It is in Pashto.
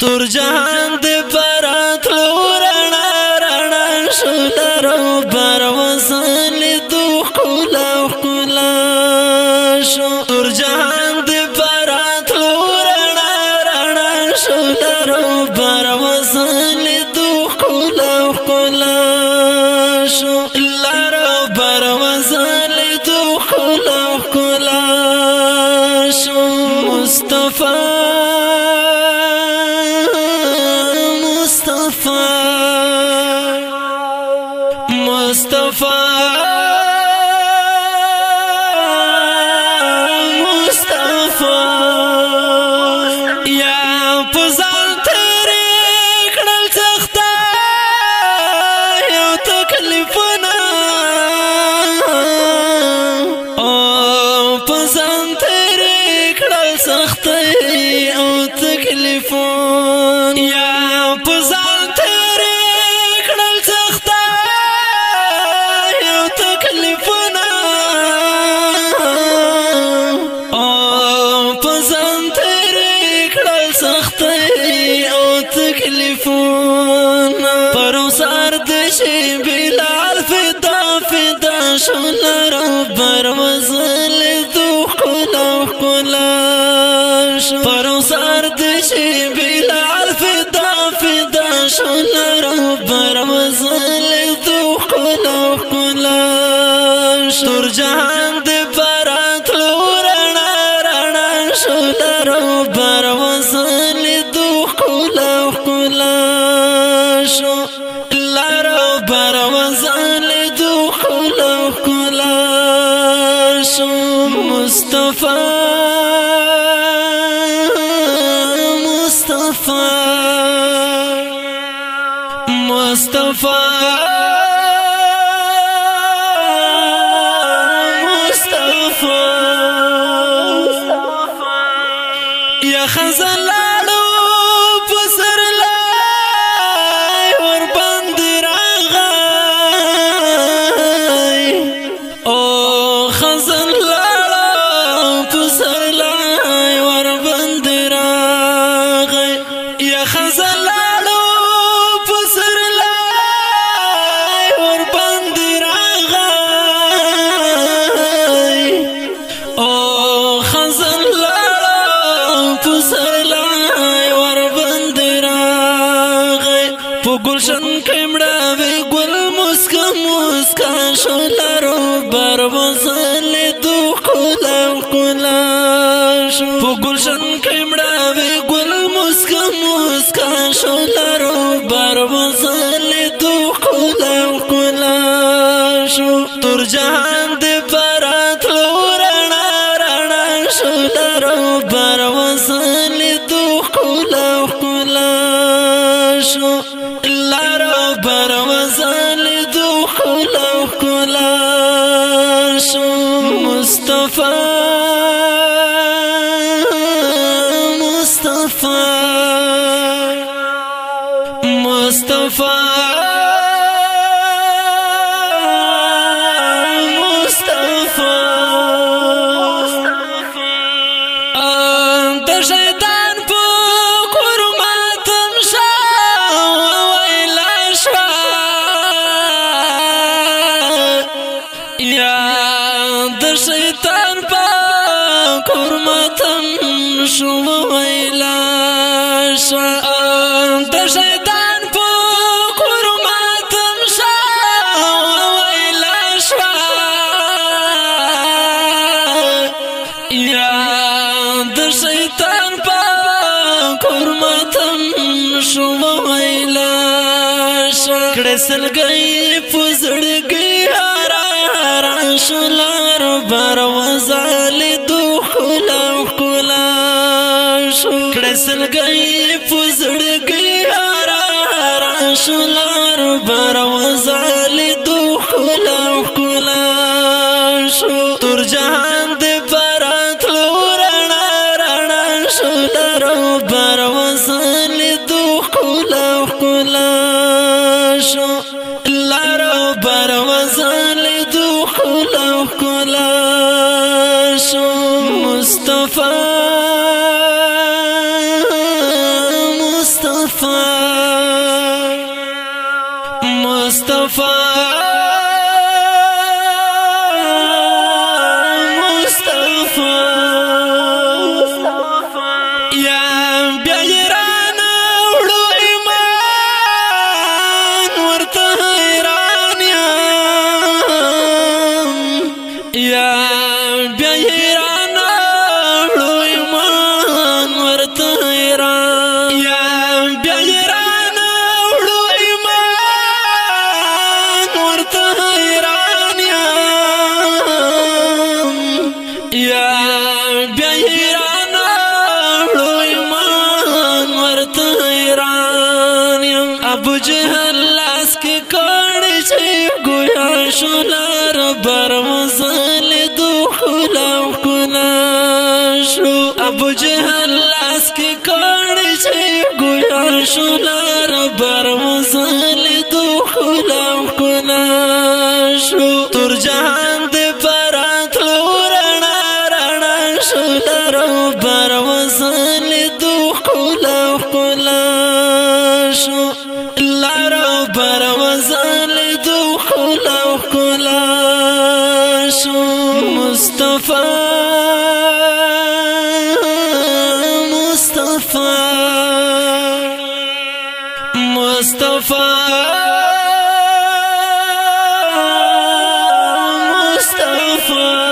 تور جهان دې پراتلو رڼا رڼا شو لرو بر وصل دو ښکلا ښکلا شو تور جهان دې پراتلو رڼا رڼا شو لرو بر وصل دو ښکلا ښکلا شو لرو بر وصل دو ښکلا ښکلا شو مصطفی بلال فدا فدا شلر بر وصل دو ښکلا ښکلا شو پر سر دشي بلال فدا فدا شلر بر وصل دو ښکلا ښکلا شو تور جهان دې پراتلو رڼا رڼا شلر بر وصل دو ښکلا ښکلا شو بر وصل دو ښکلا ښکلا شو مصطفی مصطفی مصطفی مصطفی یا خزل گلشن کمڑا وی گل مسکا مسکا شلرو بر وصل دو ښکلا ښکلا شو گلشن کمڑا وی گل مسکا مسکا شلرو بر وصل دو ښکلا ښکلا شو تور جهان دې پراتلو رڼا رڼا شلرو بر وصل دو ښکلا ښکلا شو بر وصل دو ښکلا ښکلا شو مصطفی مصطفی مصطفی شیطان پا کرمتم شو ویلا شا د شیطان پا کرمتم شا ویلا شا یا د شیطان پا کرمتم شو ویلا شا کڑسل گئی پزڑگی شلر بر وصل دو ښکلا ښکلا شو کړسل گئی پزړګي را شلر بر وصل دو ښکلا ښکلا شو تور جهان دې پراتلو رڼا رڼا شلر بر وصل دو ښکلا ښکلا شو لارو بر وزال دو خلا خلا شو مصطفی مصطفی مصطفی ابو جهل لاس کی کڑی چی گویا شولار بر مزال دو خلا خلا شو ابو جهل لاس کی کڑی چی گویا شولار بر مزال دو خلا خلا شو تر جهان دے پرات لو رنا رنا شولار بر مزال دو خلا خلا شو لارو بر وزال دو خلا خلا شو مصطفی مصطفی مصطفی مصطفی